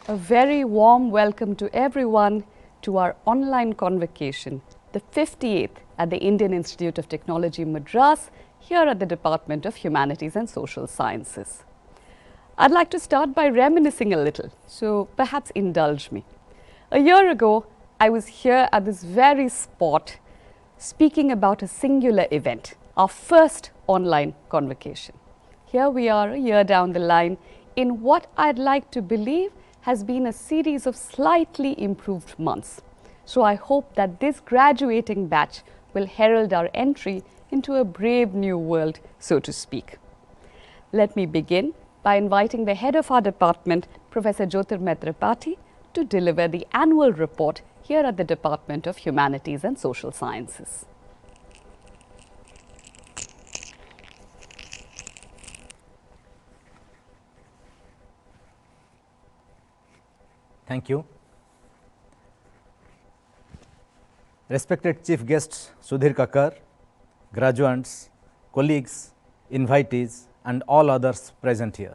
A very warm welcome to everyone to our online convocation, the 58th at the Indian Institute of Technology, Madras, here at the Department of Humanities and Social Sciences. I'd like to start by reminiscing a little, so perhaps indulge me. A year ago, I was here at this very spot speaking about a singular event, our first online convocation. Here we are a year down the line in what I'd like to believe has been a series of slightly improved months. So I hope that this graduating batch will herald our entry into a brave new world, so to speak. Let me begin by inviting the head of our department, Professor Jyotirmay Tripathi, to deliver the annual report here at the Department of Humanities and Social Sciences. Thank you. Respected Chief Guests Sudhir Kakar, graduates, colleagues, invitees and all others present here.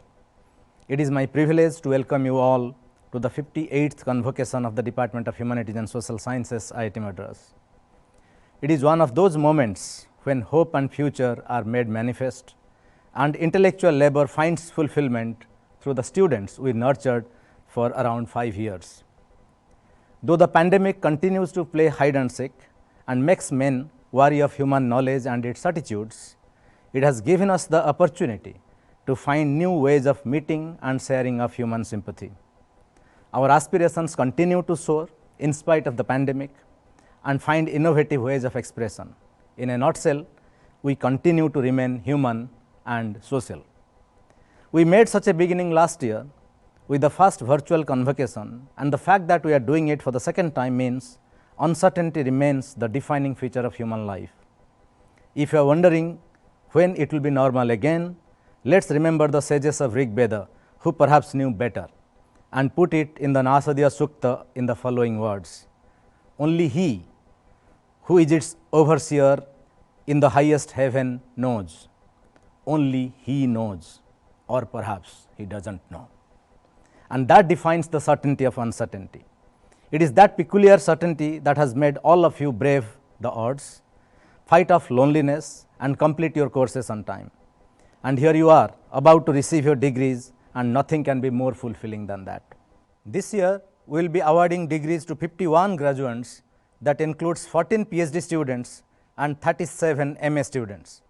It is my privilege to welcome you all to the 58th convocation of the Department of Humanities and Social Sciences, IIT Madras. It is one of those moments when hope and future are made manifest and intellectual labor finds fulfillment through the students we nurtured for around 5 years. Though the pandemic continues to play hide and seek and makes men wary of human knowledge and its attitudes, it has given us the opportunity to find new ways of meeting and sharing of human sympathy. Our aspirations continue to soar in spite of the pandemic and find innovative ways of expression. In a nutshell, we continue to remain human and social. We made such a beginning last year with the first virtual convocation, and the fact that we are doing it for the second time means uncertainty remains the defining feature of human life. If you are wondering when it will be normal again, let's remember the sages of Rig Veda who perhaps knew better and put it in the Nasadiya Sukta in the following words: only he who is its overseer in the highest heaven knows. Only he knows, or perhaps he doesn't know. And that defines the certainty of uncertainty. It is that peculiar certainty that has made all of you brave the odds, fight off loneliness and complete your courses on time. And here you are about to receive your degrees, and nothing can be more fulfilling than that. This year we will be awarding degrees to 51 graduates, that includes 14 PhD students and 37 MA students.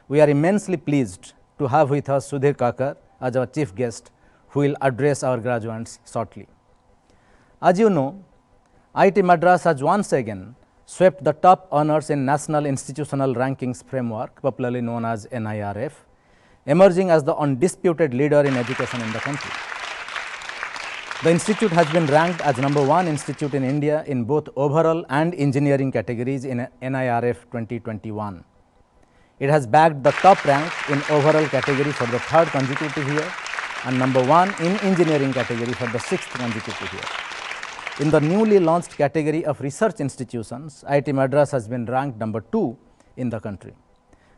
We are immensely pleased to have with us Sudhir Kakar as our chief guest, who will address our graduates shortly. As you know, IIT Madras has once again swept the top honors in National Institutional Rankings Framework, popularly known as NIRF, emerging as the undisputed leader in education in the country. The institute has been ranked as #1 institute in India in both overall and engineering categories in NIRF 2021. It has bagged the top rank in overall category for the 3rd consecutive year and #1 in engineering category for the 6th consecutive year. In the newly launched category of research institutions, IIT Madras has been ranked #2 in the country.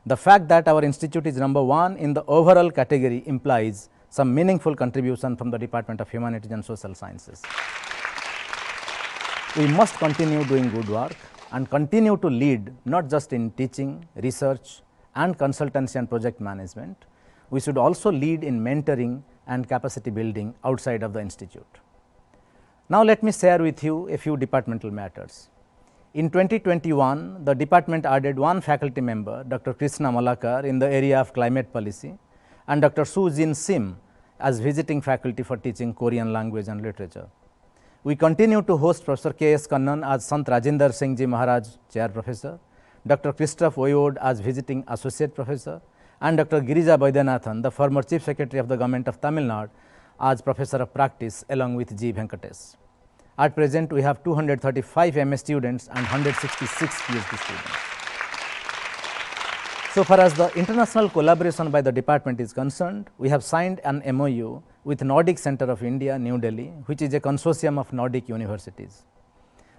The fact that our institute is #1 in the overall category implies some meaningful contribution from the Department of Humanities and Social Sciences. We must continue doing good work and continue to lead not just in teaching, research and consultancy and project management. We should also lead in mentoring and capacity building outside of the institute. Now let me share with you a few departmental matters. In 2021, the department added 1 faculty member, Dr. Krishna Malakar, in the area of climate policy, and Dr. Soo Jin Sim as visiting faculty for teaching Korean language and literature. We continue to host Professor K.S. Kannan as Sant Rajinder Singh Ji Maharaj Chair Professor, Dr. Christoph Oyod as visiting Associate Professor, and Dr. Girija Vaidyanathan, the former Chief Secretary of the Government of Tamil Nadu, as Professor of Practice along with G. Venkatesh. At present, we have 235 MA students and 166 PhD students. So far as the international collaboration by the department is concerned, we have signed an MOU with Nordic Center of India, New Delhi, which is a consortium of Nordic universities.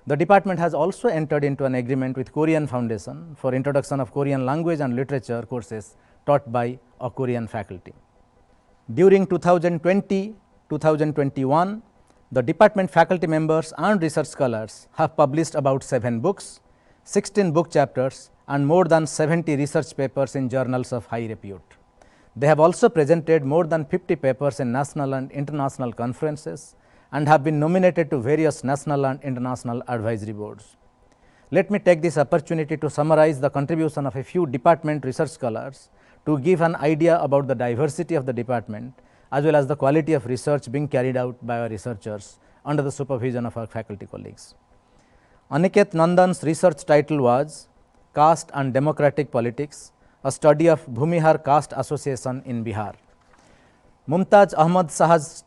The department has also entered into an agreement with Korean Foundation for introduction of Korean language and literature courses taught by a Korean faculty. During 2020-2021, The department faculty members and research scholars have published about 7 books, 16 book chapters and more than 70 research papers in journals of high repute. They have also presented more than 50 papers in national and international conferences and have been nominated to various national and international advisory boards. Let me take this opportunity to summarize the contribution of a few department research scholars to give an idea about the diversity of the department as well as the quality of research being carried out by our researchers under the supervision of our faculty colleagues. Aniket Nandan's research title was Caste and Democratic Politics, a study of Bhumihar Caste Association in Bihar. Mumtaz Ahmad Shah's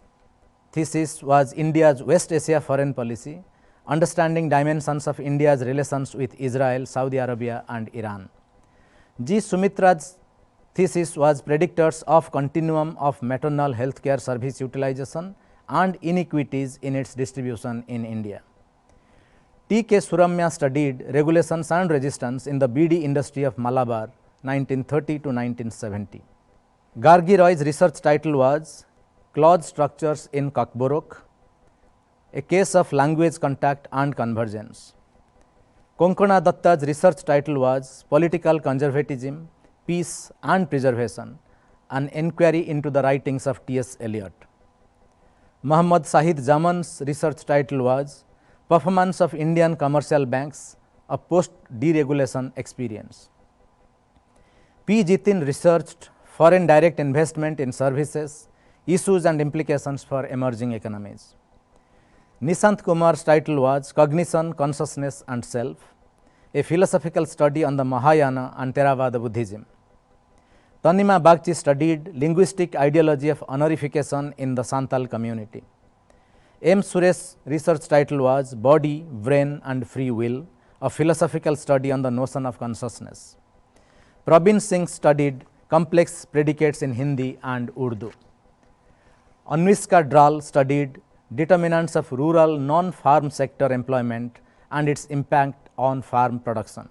thesis was India's West Asia foreign policy, understanding dimensions of India's relations with Israel, Saudi Arabia and Iran. G. Sumitra's thesis was predictors of continuum of maternal health care service utilization and inequities in its distribution in India. T. K. Suramya studied regulations and resistance in the beedi industry of Malabar 1930 to 1970. Gargi Roy's research title was Clause Structures in Kakborok, a case of language contact and convergence. Konkona Datta's research title was Political Conservatism, Peace and Preservation, an inquiry into the writings of T. S. Eliot. Muhammad Sahid Zaman's research title was Performance of Indian Commercial Banks, a post-deregulation experience. P. Jitin researched foreign direct investment in services, issues and implications for emerging economies. Nishant Kumar's title was Cognition, Consciousness and Self, a philosophical study on the Mahayana and Theravada Buddhism. Tanima Bagchi studied linguistic ideology of honorification in the Santal community. M. Suresh's research title was Body, Brain and Free Will, a philosophical study on the notion of consciousness. Praveen Singh studied complex predicates in Hindi and Urdu. Anvishka Dral studied determinants of rural non-farm sector employment and its impact on farm production.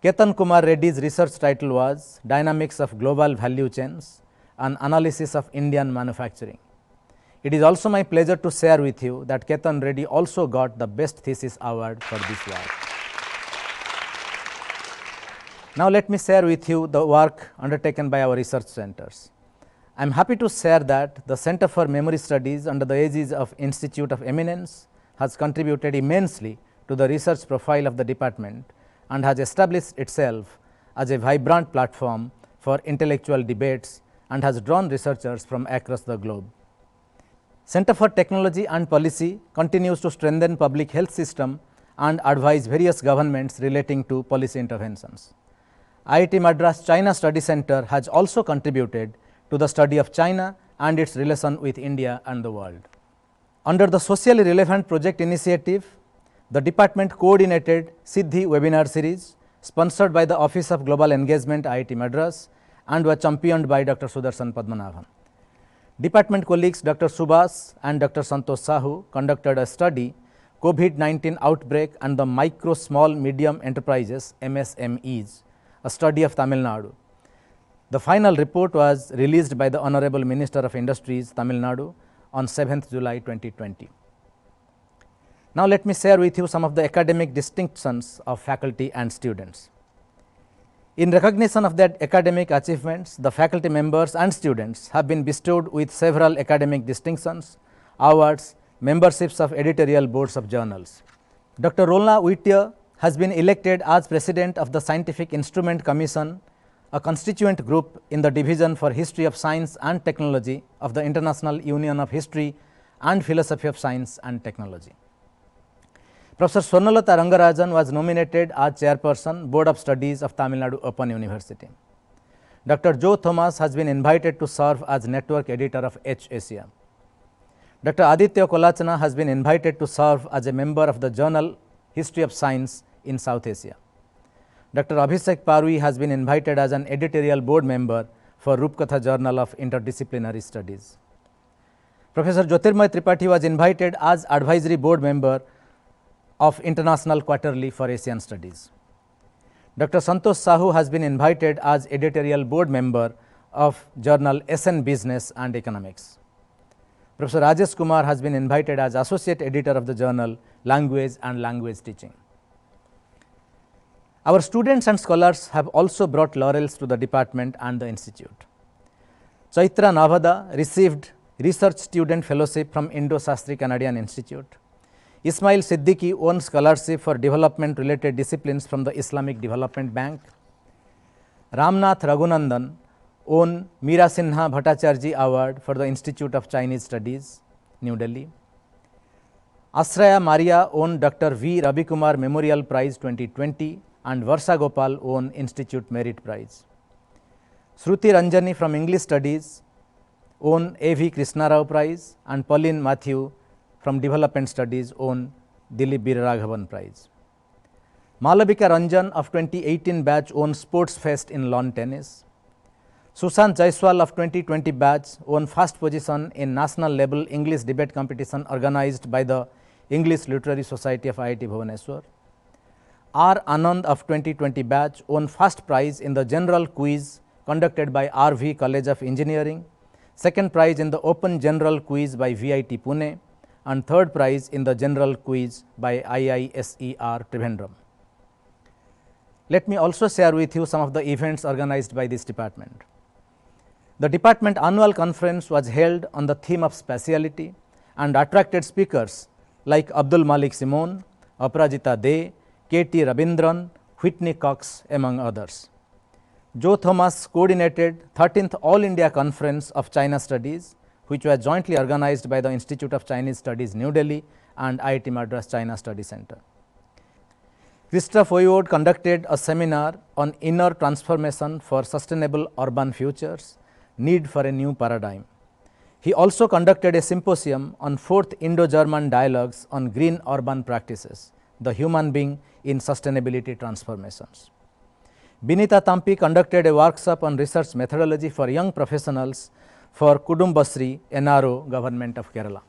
Ketan Kumar Reddy's research title was Dynamics of Global Value Chains, an analysis of Indian manufacturing. It is also my pleasure to share with you that Ketan Reddy also got the Best Thesis Award for this work. Now, let me share with you the work undertaken by our research centers. I am happy to share that the Center for Memory Studies under the aegis of Institute of Eminence has contributed immensely to the research profile of the department and has established itself as a vibrant platform for intellectual debates and has drawn researchers from across the globe. Center for Technology and Policy continues to strengthen public health system and advise various governments relating to policy interventions. IIT Madras China Study Center has also contributed to the study of China and its relation with India and the world. Under the socially relevant project initiative, the department coordinated Siddhi webinar series sponsored by the Office of Global Engagement IIT Madras and were championed by Dr. Sudarshan Padmanabhan. Department colleagues Dr. Subhas and Dr. Santosh Sahu conducted a study COVID-19 outbreak and the micro, small, medium enterprises MSMEs, a study of Tamil Nadu. The final report was released by the Honorable Minister of Industries, Tamil Nadu on 7th July 2020. Now, let me share with you some of the academic distinctions of faculty and students. In recognition of their academic achievements, the faculty members and students have been bestowed with several academic distinctions, awards, memberships of editorial boards of journals. Dr. Rolna Whittier has been elected as President of the Scientific Instrument Commission, a constituent group in the Division for History of Science and Technology of the International Union of History and Philosophy of Science and Technology. Professor Swarnalata Rangarajan was nominated as Chairperson, Board of Studies of Tamil Nadu Open University. Dr. Joe Thomas has been invited to serve as Network Editor of H Asia. Dr. Aditya Kolachana has been invited to serve as a member of the journal History of Science in South Asia. Dr. Abhishek Parvi has been invited as an editorial board member for Rupkatha Journal of Interdisciplinary Studies. Professor Jyotirmoy Tripathi was invited as advisory board member of International Quarterly for Asian Studies. Dr. Santosh Sahu has been invited as editorial board member of journal SN Business and Economics. Professor Rajesh Kumar has been invited as Associate Editor of the journal Language and Language Teaching. Our students and scholars have also brought laurels to the department and the institute. Chaitra Navada received Research Student Fellowship from Indo-Sastri Canadian Institute. Ismail Siddiqui won scholarship for development related disciplines from the Islamic Development Bank. Ramnath Raghunandan won Meera Sinha Bhattacharjee Award for the Institute of Chinese Studies, New Delhi. Asraya Maria won Dr. V. Ravikumar Memorial Prize 2020 and Varsha Gopal won Institute Merit Prize. Shruti Ranjani from English Studies won A.V. Krishna Rao Prize and Pauline Matthew from Development Studies won Dilip Biraraghavan Prize. Malavika Ranjan of 2018 batch won Sports Fest in lawn tennis. Sushant Jaiswal of 2020 batch won first position in national level English debate competition organized by the English Literary Society of IIT Bhubaneswar. R. Anand of 2020 batch won first prize in the general quiz conducted by RV College of Engineering, second prize in the open general quiz by VIT Pune, and third prize in the general quiz by IISER Trivandrum. Let me also share with you some of the events organized by this department. The department annual conference was held on the theme of spatiality and attracted speakers like Abdul Malik Simon, Aparajita De, K.T. Rabindran, Whitney Cox, among others. Joe Thomas coordinated 13th All India Conference of China Studies, which was jointly organized by the Institute of Chinese Studies, New Delhi and IIT Madras China Study Center. Christophe Oyod conducted a seminar on inner transformation for sustainable urban futures, need for a new paradigm. He also conducted a symposium on 4th Indo-German dialogues on green urban practices, the human being in sustainability transformations. Binita Tampi conducted a workshop on research methodology for young professionals for Kudumbasri, NRO, Government of Kerala.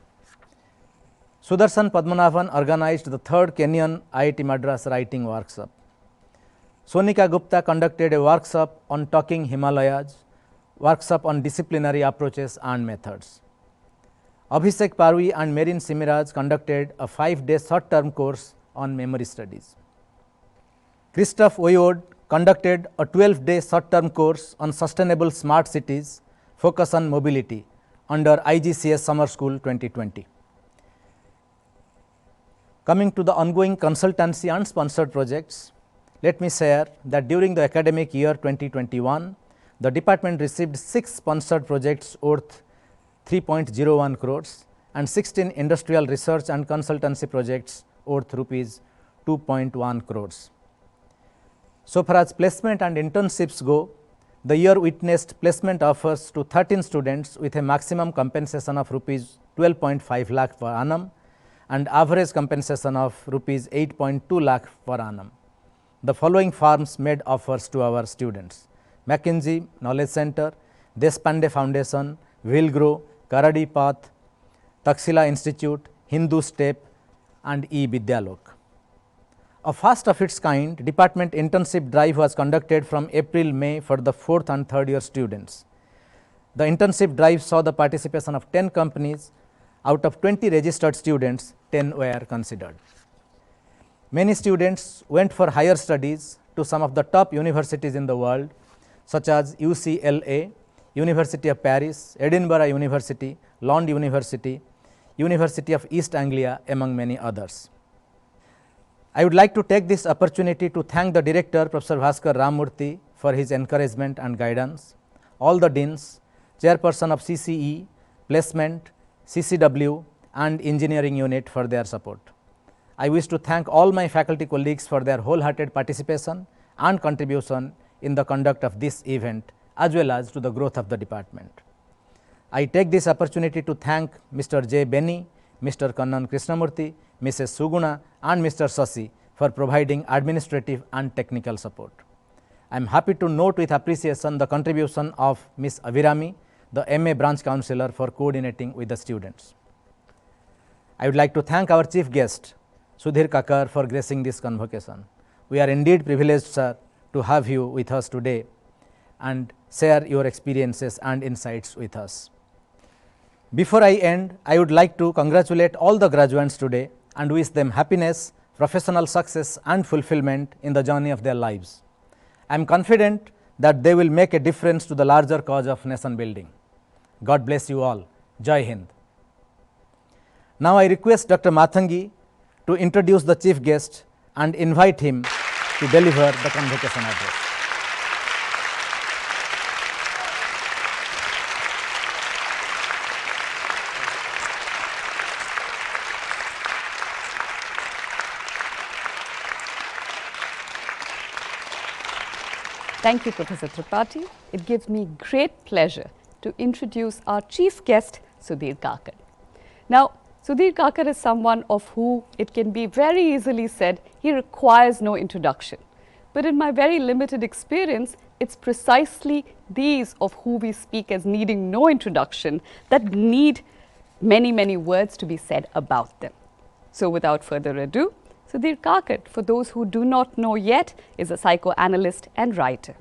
Sudarshan Padmanabhan organized the 3rd Kenyan IIT Madras writing workshop. Sonika Gupta conducted a workshop on Talking Himalayas, workshop on disciplinary approaches and methods. Abhishek Parvi and Merin Simiraj conducted a 5-day short-term course on memory studies. Christophe Oyod conducted a 12-day short-term course on sustainable smart cities, focus on mobility under IGCS Summer School 2020. Coming to the ongoing consultancy and sponsored projects, let me share that during the academic year 2021, the department received 6 sponsored projects worth 3.01 crores and 16 industrial research and consultancy projects worth rupees 2.1 crores. So far as placement and internships go, the year witnessed placement offers to 13 students with a maximum compensation of rupees 12.5 lakh per annum and average compensation of rupees 8.2 lakh per annum. The following firms made offers to our students: McKinsey Knowledge Center, Deshpande Foundation, Willgrow, Karadi Path, Taxila Institute, Hindu Step and E-Vidyalok. A first of its kind department internship drive was conducted from April-May for the 4th and 3rd year students. The internship drive saw the participation of 10 companies. Out of 20 registered students, 10 were considered. Many students went for higher studies to some of the top universities in the world, such as UCLA, University of Paris, Edinburgh University, Lund University, University of East Anglia, among many others. I would like to take this opportunity to thank the Director, Professor Bhaskar Ramurthy, for his encouragement and guidance, all the deans, Chairperson of CCE, Placement, CCW and Engineering Unit for their support. I wish to thank all my faculty colleagues for their wholehearted participation and contribution in the conduct of this event as well as to the growth of the department. I take this opportunity to thank Mr. J. Benny, Mr. Kannan Krishnamurthy, Mrs. Suguna and Mr. Sasi for providing administrative and technical support. I am happy to note with appreciation the contribution of Ms. Avirami, the MA branch counsellor, for coordinating with the students. I would like to thank our chief guest, Sudhir Kakar, for gracing this convocation. We are indeed privileged, sir, to have you with us today and share your experiences and insights with us. Before I end, I would like to congratulate all the graduates today and wish them happiness, professional success and fulfillment in the journey of their lives. I am confident that they will make a difference to the larger cause of nation building. God bless you all. Jai Hind. Now I request Dr. Mathangi to introduce the chief guest and invite him to deliver the convocation address. Thank you, Professor Tripathi. It gives me great pleasure to introduce our chief guest, Sudhir Kakar. Now, Sudhir Kakar is someone of who it can be very easily said he requires no introduction. But in my very limited experience, it's precisely these of who we speak as needing no introduction that need many, many words to be said about them. So without further ado, Sudhir Kakar, for those who do not know yet, is a psychoanalyst and writer.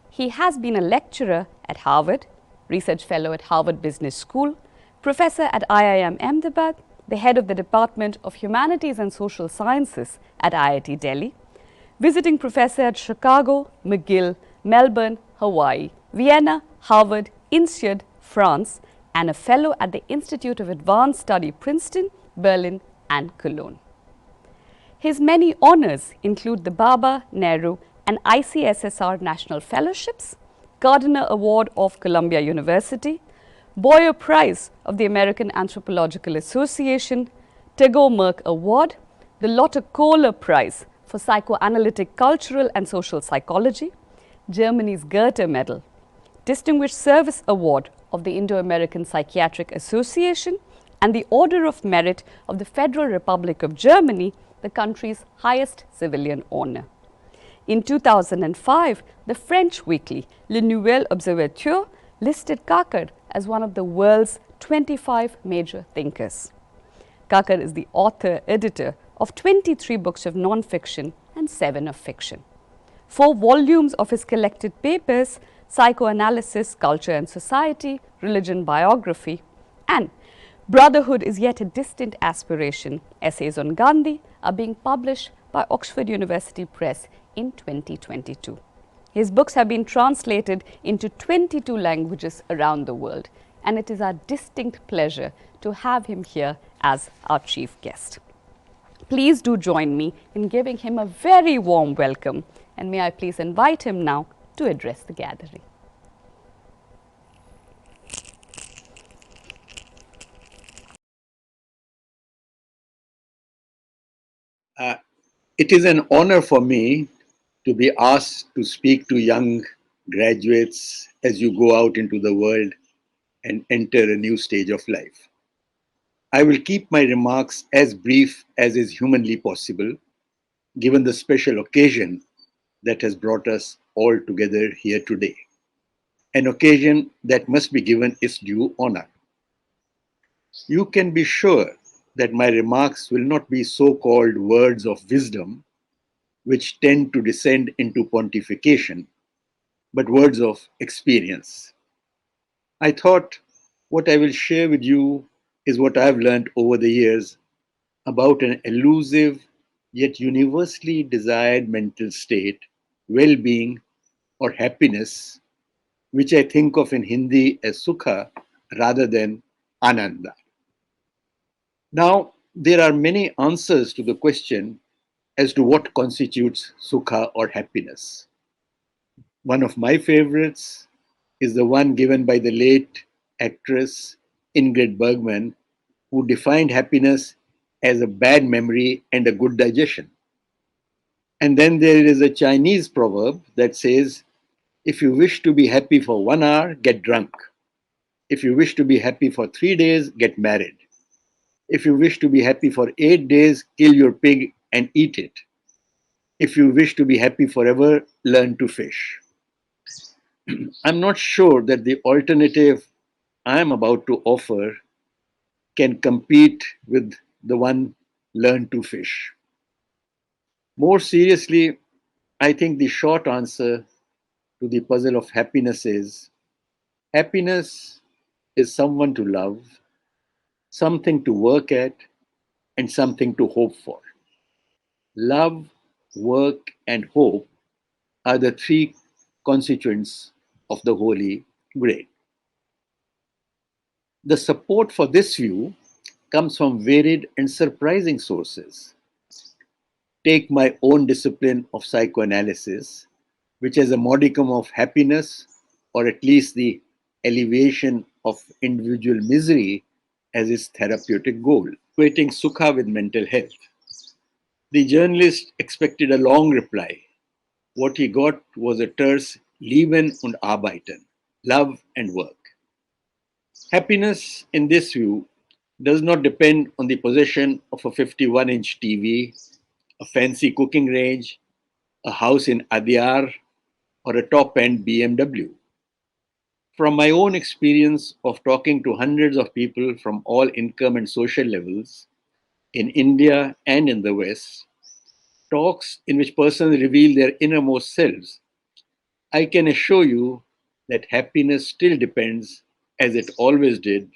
He has been a lecturer at Harvard, research fellow at Harvard Business School, professor at IIM Ahmedabad, the head of the Department of Humanities and Social Sciences at IIT Delhi, visiting professor at Chicago, McGill, Melbourne, Hawaii, Vienna, Harvard, INSEAD, France, and a fellow at the Institute of Advanced Study, Princeton, Berlin, and Cologne. His many honors include the Baba, Nehru, and ICSSR National Fellowships, Gardner Award of Columbia University, Boyer Prize of the American Anthropological Association, Tagore Merck Award, the Lotte Kohler Prize for Psychoanalytic Cultural and Social Psychology, Germany's Goethe Medal, Distinguished Service Award of the Indo-American Psychiatric Association, and the Order of Merit of the Federal Republic of Germany, the country's highest civilian honor. In 2005, the French weekly Le Nouvel Observateur listed Kakar as one of the world's 25 major thinkers. Kakar is the author-editor of 23 books of non-fiction and 7 of fiction. 4 volumes of his collected papers, Psychoanalysis, Culture and Society, Religion, Biography, and Brotherhood is Yet a Distant Aspiration, Essays on Gandhi, are being published by Oxford University Press in 2022. His books have been translated into 22 languages around the world, and it is our distinct pleasure to have him here as our chief guest. Please do join me in giving him a very warm welcome, and may I please invite him now to address the gathering. It is an honor for me to be asked to speak to young graduates as you go out into the world and enter a new stage of life. I will keep my remarks as brief as is humanly possible, given the special occasion that has brought us all together here today, an occasion that must be given its due honor. You can be sure that my remarks will not be so-called words of wisdom, which tend to descend into pontification, but words of experience. I thought what I will share with you is what I've learned over the years about an elusive yet universally desired mental state, well-being or happiness, which I think of in Hindi as sukha rather than ananda. Now, there are many answers to the question as to what constitutes sukha or happiness. One of my favorites is the one given by the late actress Ingrid Bergman, who defined happiness as a bad memory and a good digestion. And then there is a Chinese proverb that says, if you wish to be happy for 1 hour, get drunk. If you wish to be happy for 3 days, get married. If you wish to be happy for 8 days, kill your pig and eat it. If you wish to be happy forever, learn to fish. I'm not sure that the alternative I'm about to offer can compete with the one learn to fish. More seriously, I think the short answer to the puzzle of happiness is happiness is someone to love, something to work at, and something to hope for. Love, work, and hope are the three constituents of the Holy Grail. The support for this view comes from varied and surprising sources. Take my own discipline of psychoanalysis, which has a modicum of happiness, or at least the alleviation of individual misery, as its therapeutic goal, equating sukha with mental health. The journalist expected a long reply. What he got was a terse Leben und Arbeiten, love and work. Happiness, in this view, does not depend on the possession of a 51-inch TV, a fancy cooking range, a house in Adyar, or a top end BMW. From my own experience of talking to hundreds of people from all income and social levels in India and in the West, talks in which persons reveal their innermost selves, I can assure you that happiness still depends, as it always did,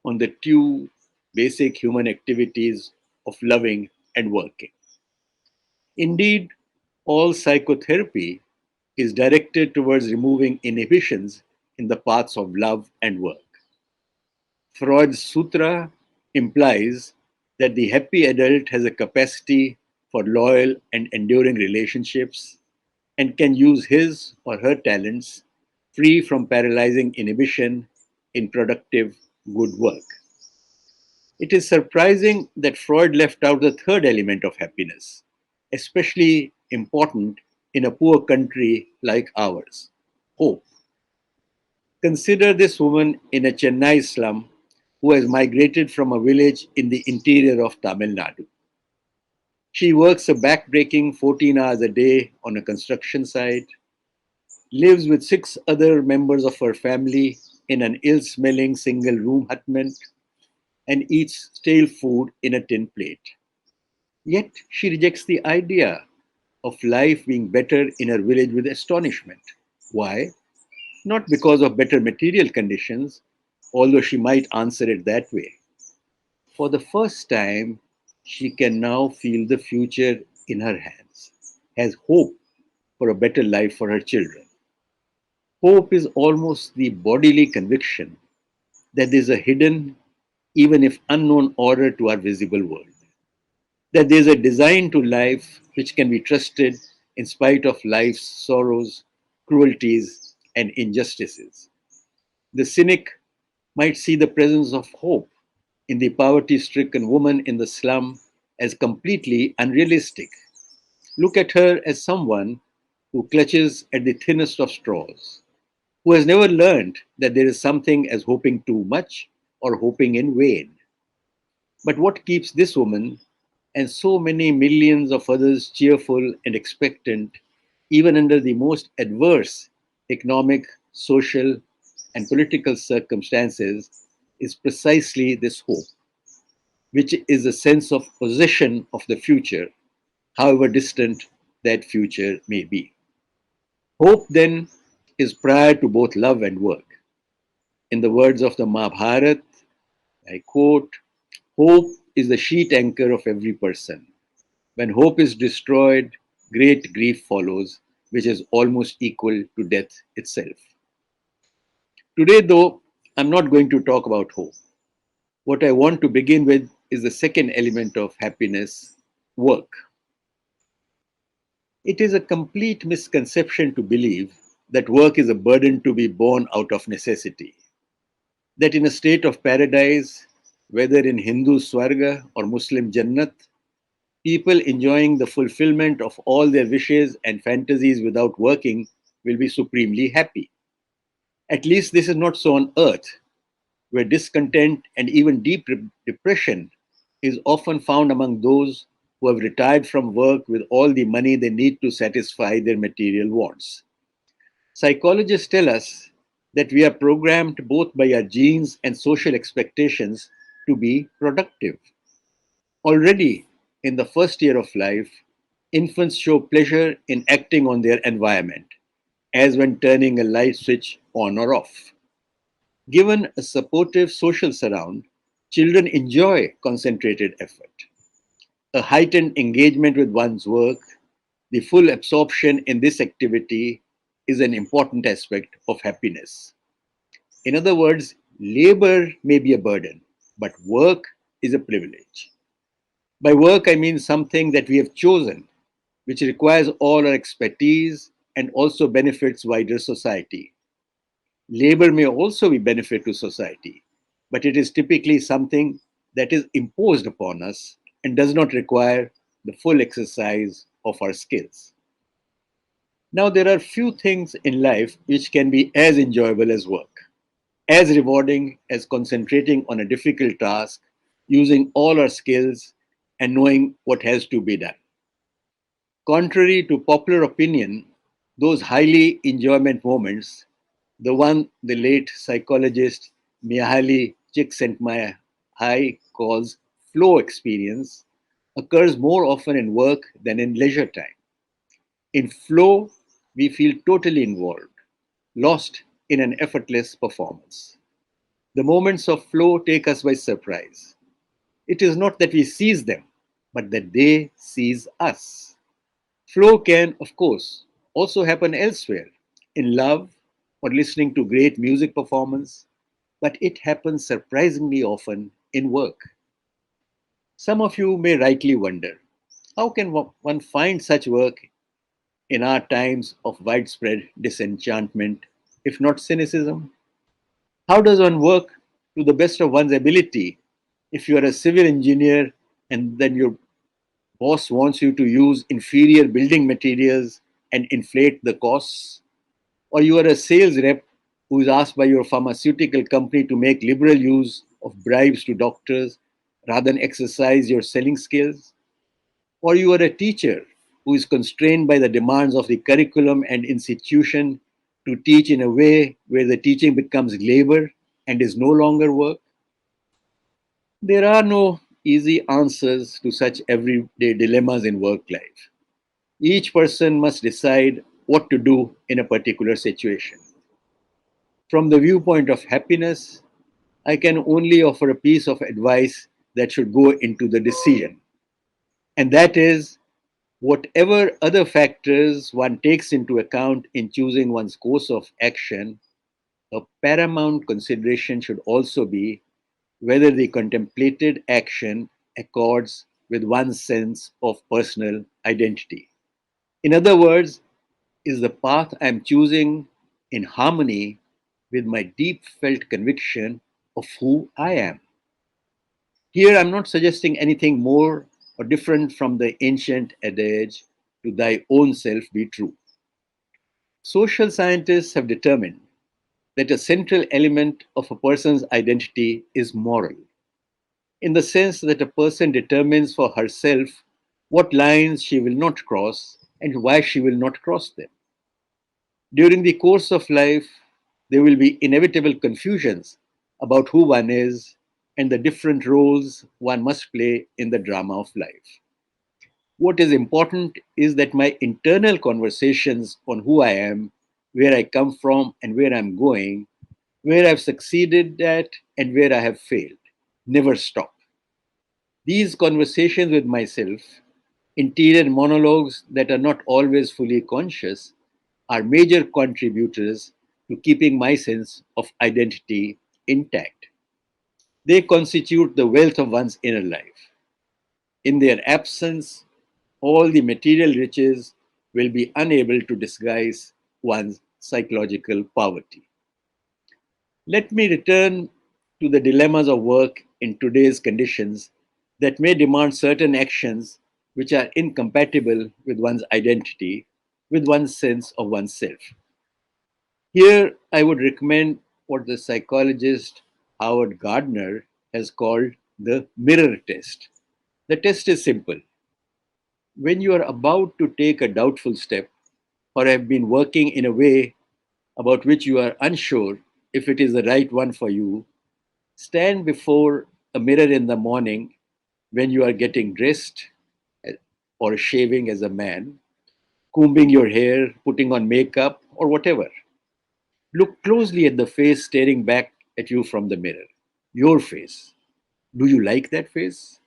on the two basic human activities of loving and working. Indeed, all psychotherapy is directed towards removing inhibitions in the paths of love and work. Freud's sutra implies that the happy adult has a capacity for loyal and enduring relationships and can use his or her talents free from paralyzing inhibition in productive good work. It is surprising that Freud left out the third element of happiness, especially important in a poor country like ours: hope. Consider this woman in a Chennai slum who has migrated from a village in the interior of Tamil Nadu. She works a backbreaking 14 hours a day on a construction site, lives with six other members of her family in an ill smelling single room hutment, and eats stale food in a tin plate. Yet she rejects the idea of life being better in her village with astonishment. Why? Not because of better material conditions, although she might answer it that way. For the first time, she can now feel the future in her hands, has hope for a better life for her children. Hope is almost the bodily conviction that there is a hidden, even if unknown, order to our visible world, that there is a design to life which can be trusted in spite of life's sorrows, cruelties, and injustices. The cynic might see the presence of hope in the poverty stricken woman in the slum as completely unrealistic. Look at her as someone who clutches at the thinnest of straws, who has never learned that there is something as hoping too much or hoping in vain. But what keeps this woman and so many millions of others cheerful and expectant, even under the most adverse economic, social, and political circumstances, is precisely this hope, which is a sense of possession of the future, however distant that future may be. Hope, then, is prior to both love and work. In the words of the Mahabharata, I quote, "Hope is the sheet anchor of every person. When hope is destroyed, great grief follows, which is almost equal to death itself." Today, though, I'm not going to talk about hope. What I want to begin with is the second element of happiness: work. It is a complete misconception to believe that work is a burden to be borne out of necessity, that in a state of paradise, whether in Hindu Swarga or Muslim Jannat, people enjoying the fulfillment of all their wishes and fantasies without working will be supremely happy. At least this is not so on earth, where discontent and even deep depression is often found among those who have retired from work with all the money they need to satisfy their material wants. Psychologists tell us that we are programmed both by our genes and social expectations to be productive. Already in the first year of life, infants show pleasure in acting on their environment, as when turning a light switch on or off. Given a supportive social surround, children enjoy concentrated effort. A heightened engagement with one's work, the full absorption in this activity is an important aspect of happiness. In other words, labor may be a burden, but work is a privilege. By work, I mean something that we have chosen, which requires all our expertise and also benefits wider society. Labor may also be benefit to society, but it is typically something that is imposed upon us and does not require the full exercise of our skills. Now, there are few things in life which can be as enjoyable as work, as rewarding as concentrating on a difficult task, using all our skills, and knowing what has to be done. Contrary to popular opinion, those highly enjoyment moments, the one the late psychologist Mihaly Csikszentmihalyi calls flow experience, occurs more often in work than in leisure time. In flow, we feel totally involved, lost in an effortless performance. The moments of flow take us by surprise. It is not that we seize them, but that they seize us. Flow can, of course, also happen elsewhere, in love or listening to great music performance, but it happens surprisingly often in work. Some of you may rightly wonder, how can one find such work in our times of widespread disenchantment, if not cynicism? How does one work to the best of one's ability if you are a civil engineer and then your boss wants you to use inferior building materials and inflate the costs? Or you are a sales rep who is asked by your pharmaceutical company to make liberal use of bribes to doctors rather than exercise your selling skills? Or you are a teacher who is constrained by the demands of the curriculum and institution to teach in a way where the teaching becomes labor and is no longer work? There are no easy answers to such everyday dilemmas in work life. Each person must decide what to do in a particular situation. From the viewpoint of happiness, I can only offer a piece of advice that should go into the decision. And that is, whatever other factors one takes into account in choosing one's course of action, a paramount consideration should also be whether the contemplated action accords with one's sense of personal identity. In other words, is the path I'm choosing in harmony with my deep felt conviction of who I am? Here, I'm not suggesting anything more or different from the ancient adage, to thy own self be true. Social scientists have determined that a central element of a person's identity is moral, in the sense that a person determines for herself what lines she will not cross and why she will not cross them. During the course of life, there will be inevitable confusions about who one is and the different roles one must play in the drama of life. What is important is that my internal conversations on who I am, where I come from, and where I'm going, where I've succeeded at, and where I have failed, never stop. These conversations with myself, interior monologues that are not always fully conscious, are major contributors to keeping my sense of identity intact. They constitute the wealth of one's inner life. In their absence, all the material riches will be unable to disguise one's psychological poverty. Let me return to the dilemmas of work in today's conditions that may demand certain actions which are incompatible with one's identity, with one's sense of oneself. Here, I would recommend what the psychologist Howard Gardner has called the mirror test. The test is simple. When you are about to take a doubtful step or have been working in a way about which you are unsure if it is the right one for you, stand before a mirror in the morning when you are getting dressed or shaving as a man, combing your hair, putting on makeup, or whatever. Look closely at the face staring back at you from the mirror. Your face. Do you like that face?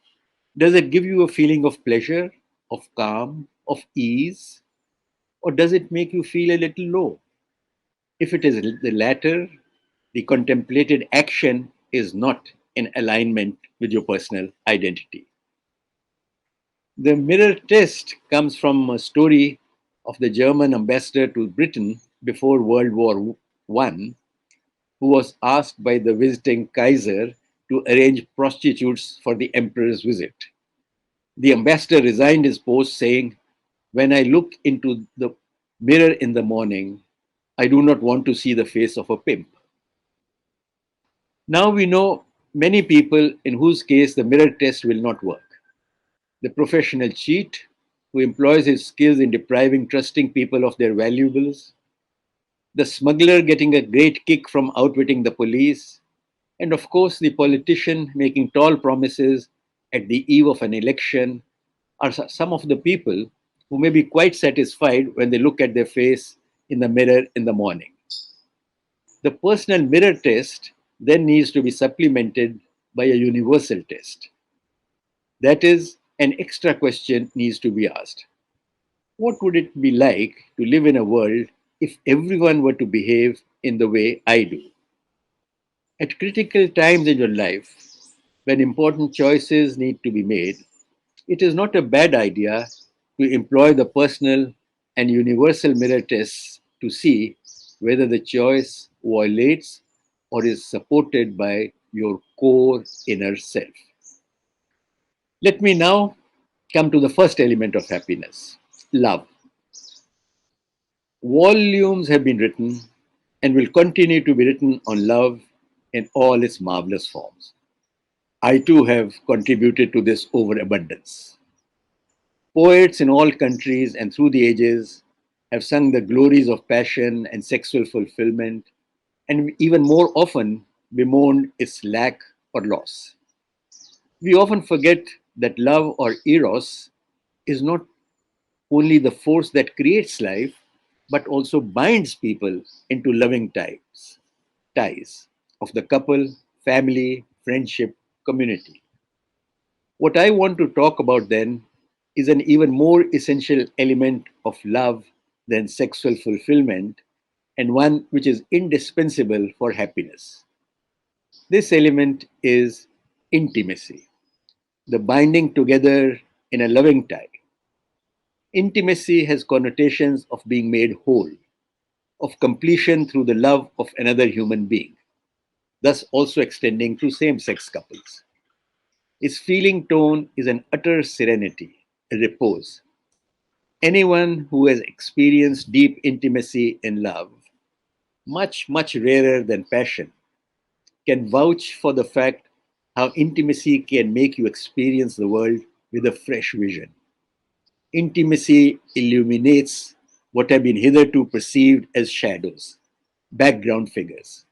Does it give you a feeling of pleasure, of calm, of ease? Or does it make you feel a little low? If it is the latter, the contemplated action is not in alignment with your personal identity. The mirror test comes from a story of the German ambassador to Britain before World War I, who was asked by the visiting Kaiser to arrange prostitutes for the emperor's visit. The ambassador resigned his post, saying, "When I look into the mirror in the morning, I do not want to see the face of a pimp." Now we know many people in whose case the mirror test will not work. The professional cheat who employs his skills in depriving trusting people of their valuables, the smuggler getting a great kick from outwitting the police, and of course the politician making tall promises at the eve of an election are some of the people who may be quite satisfied when they look at their face in the mirror in the morning. The personal mirror test then needs to be supplemented by a universal test. That is, an extra question needs to be asked. What would it be like to live in a world if everyone were to behave in the way I do? At critical times in your life, when important choices need to be made, it is not a bad idea to employ the personal and universal mirror tests to see whether the choice violates or is supported by your core inner self. Let me now come to the first element of happiness: love. Volumes have been written and will continue to be written on love in all its marvelous forms. I too have contributed to this overabundance. Poets in all countries and through the ages have sung the glories of passion and sexual fulfillment, and even more often bemoaned its lack or loss. We often forget that love, or eros, is not only the force that creates life, but also binds people into loving ties of the couple, family, friendship, community. What I want to talk about then is an even more essential element of love than sexual fulfillment, and one which is indispensable for happiness. This element is intimacy, the binding together in a loving tie. Intimacy has connotations of being made whole, of completion through the love of another human being, thus also extending to same sex couples. Its feeling tone is an utter serenity, a repose. Anyone who has experienced deep intimacy in love, much, much rarer than passion, can vouch for the fact how intimacy can make you experience the world with a fresh vision. Intimacy illuminates what have been hitherto perceived as shadows, background figures.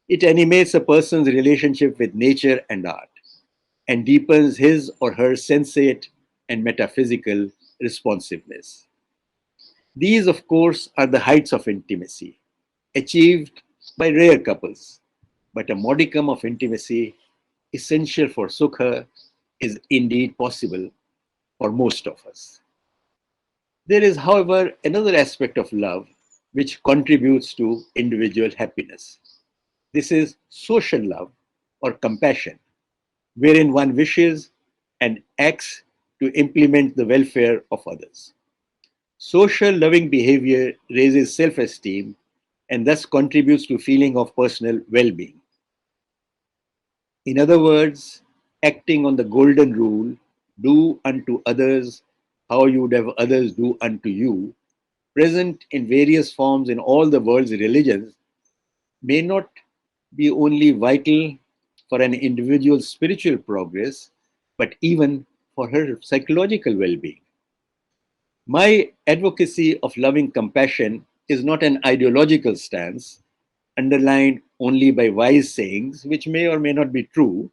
It animates a person's relationship with nature and art, and deepens his or her sensate and metaphysical responsiveness. These, of course, are the heights of intimacy, achieved by rare couples, but a modicum of intimacy essential for sukha is indeed possible for most of us. There is, however, another aspect of love which contributes to individual happiness. This is social love or compassion, wherein one wishes and acts to implement the welfare of others. Social loving behavior raises self esteem and thus contributes to feeling of personal well being. In other words, acting on the golden rule, do unto others how you would have others do unto you, present in various forms in all the world's religions, may not be only vital for an individual's spiritual progress, but even for her psychological well being. My advocacy of loving compassion is not an ideological stance underlined only by wise sayings, which may or may not be true,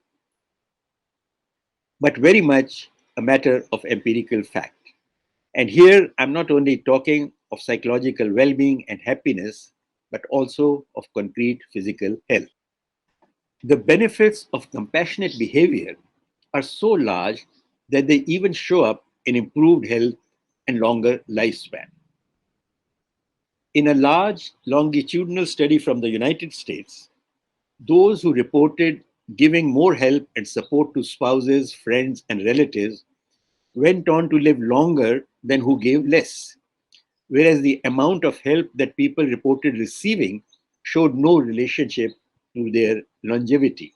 but very much a matter of empirical fact. And here I'm not only talking of psychological well being and happiness, but also of concrete physical health. The benefits of compassionate behavior are so large that they even show up in improved health and longer lifespan. In a large longitudinal study from the United States, those who reported giving more help and support to spouses, friends, and relatives went on to live longer than who gave less, whereas the amount of help that people reported receiving showed no relationship to their longevity.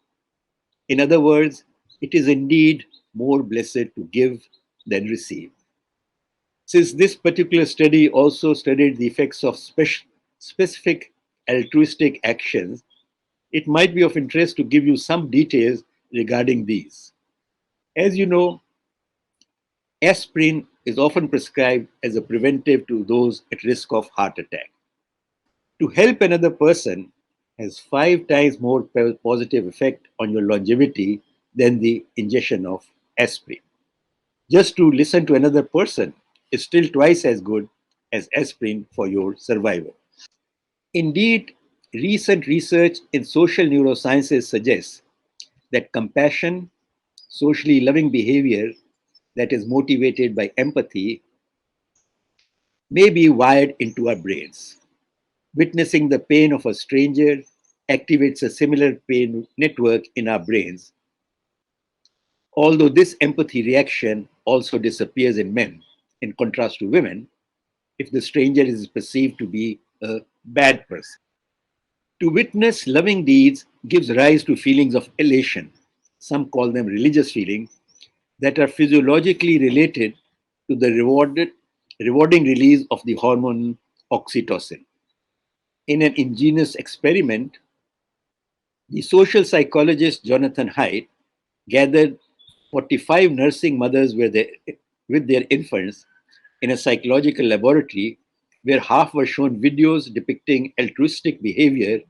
In other words, it is indeed more blessed to give than receive. Since this particular study also studied the effects of specific altruistic actions, it might be of interest to give you some details regarding these. As you know, aspirin is often prescribed as a preventive to those at risk of heart attack. To help another person has 5 times more positive effect on your longevity than the ingestion of aspirin. Just to listen to another person is still twice as good as aspirin for your survival. Indeed, recent research in social neurosciences suggests that compassion, socially loving behavior that is motivated by empathy may be wired into our brains. Witnessing the pain of a stranger activates a similar pain network in our brains, although this empathy reaction also disappears in men, in contrast to women, if the stranger is perceived to be a bad person. To witness loving deeds gives rise to feelings of elation, some call them religious feelings, that are physiologically related to the rewarding release of the hormone oxytocin. In an ingenious experiment, the social psychologist Jonathan Haidt gathered 45 nursing mothers with their infants in a psychological laboratory where half were shown videos depicting altruistic behavior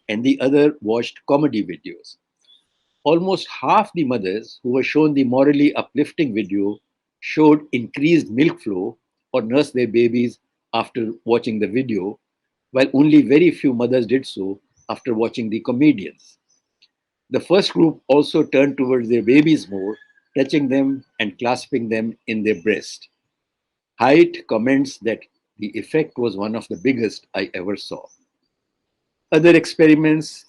and the other watched comedy videos. Almost half the mothers who were shown the morally uplifting video showed increased milk flow or nursed their babies after watching the video, while only very few mothers did so after watching the comedians. The first group also turned towards their babies more, touching them and clasping them in their breast. Haidt comments that the effect was one of the biggest I ever saw. Other experiments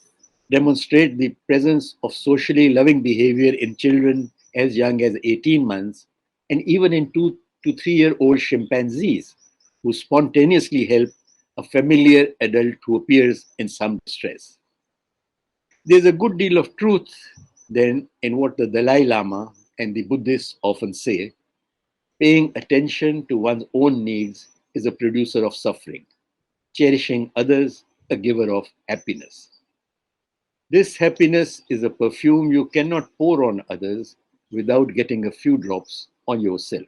demonstrate the presence of socially loving behavior in children as young as 18 months and even in 2 to 3 year old chimpanzees who spontaneously help a familiar adult who appears in some distress. There's a good deal of truth then in what the Dalai Lama and the Buddhists often say: paying attention to one's own needs is a producer of suffering, cherishing others a giver of happiness. This happiness is a perfume you cannot pour on others without getting a few drops on yourself.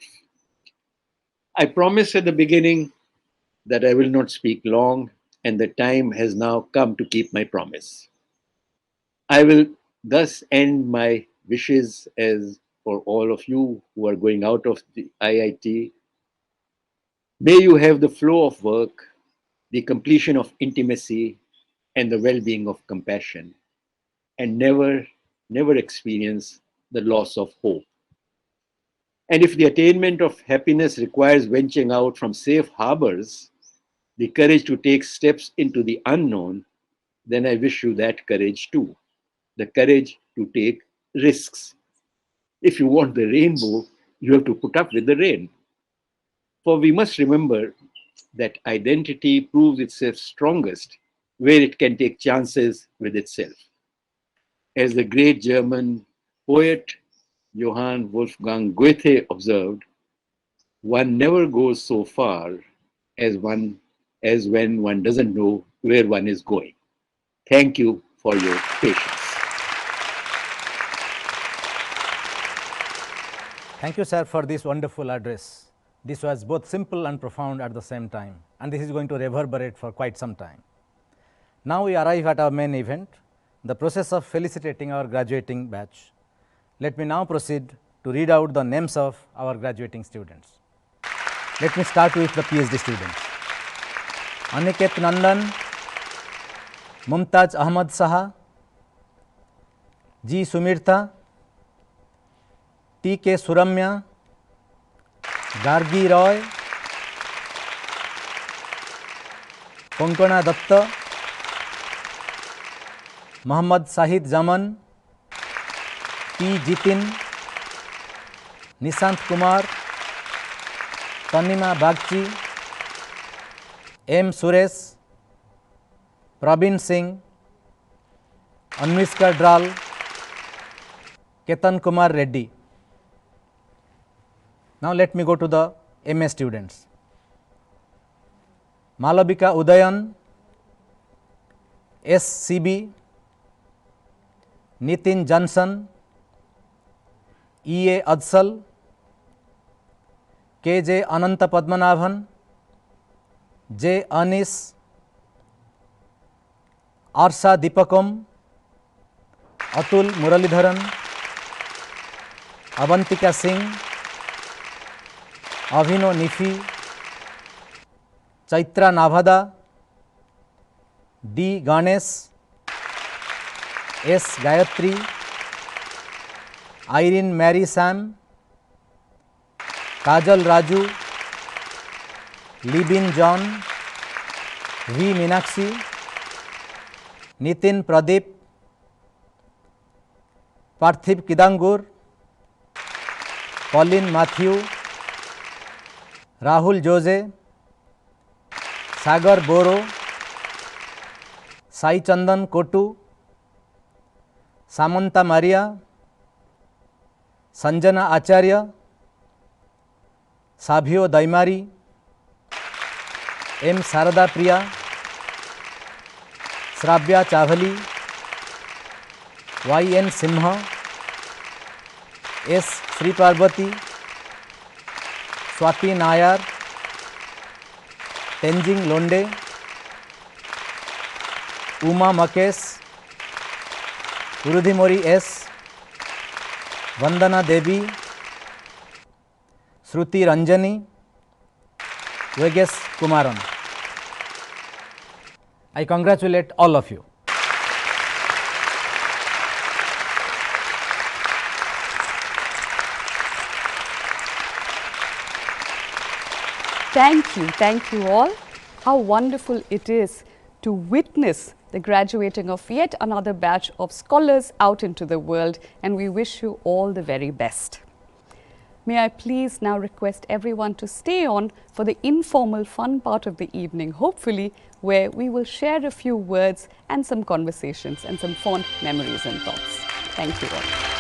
I promised at the beginning that I will not speak long, and the time has now come to keep my promise. I will thus end my wishes as for all of you who are going out of the IIT. May you have the flow of work, the completion of intimacy, and the well being of compassion, and never experience the loss of hope. And if the attainment of happiness requires venturing out from safe harbors, the courage to take steps into the unknown, then I wish you that courage too. The courage to take risks. If you want the rainbow, you have to put up with the rain. For we must remember that identity proves itself strongest where it can take chances with itself. As the great German poet Johann Wolfgang Goethe observed, one never goes so far as one as when one doesn't know where one is going. Thank you for your patience. Thank you, sir, for this wonderful address. This was both simple and profound at the same time, and this is going to reverberate for quite some time. Now we arrive at our main event, the process of felicitating our graduating batch. Let me now proceed to read out the names of our graduating students. Let me start with the PhD students. Aniket Nandan, Mumtaz Ahmad Saha, G. Sumirtha, T. K. Suramya, Gargi Roy, Konkana Datta, Muhammad Sahid Zaman, P. Jitin, Nishant Kumar, Tanima Bagchi, M. Suresh, Praveen Singh, Anmishka Dral, Ketan Kumar Reddy. Now let me go to the MA students. Malavika Udayan, S. CB, Nitin Johnson, E. A. Adsal, K. J. Ananta Padmanabhan, J. Anis, Arsha Deepakam, Atul Muralidharan, Avantika Singh, Avino Nifi, Chaitra Navada, D. Ganesh, S. Gayatri, Irene Mary Sam, Kajal Raju, Libin John, V. Meenakshi, Nitin Pradeep, Parthiv Kidangur, Pauline Matthew, Rahul Jose, Sagar Boro, Sai Chandan Kotu, Samantha Maria, Sanjana Acharya, Sabhyo Daimari, M. Sarada Priya, Shravya Chavali, Y. N. Simha, S. Sri Parvati, Swati Nayar, Tenzing Londe, Uma Makesh, Urudhimori S, Vandana Devi, Shruti Ranjani, Vegas Kumaran. I congratulate all of you. Thank you all. How wonderful it is to witness the graduating of yet another batch of scholars out into the world, and we wish you all the very best. May I please now request everyone to stay on for the informal fun part of the evening, hopefully, where we will share a few words and some conversations and some fond memories and thoughts. Thank you all.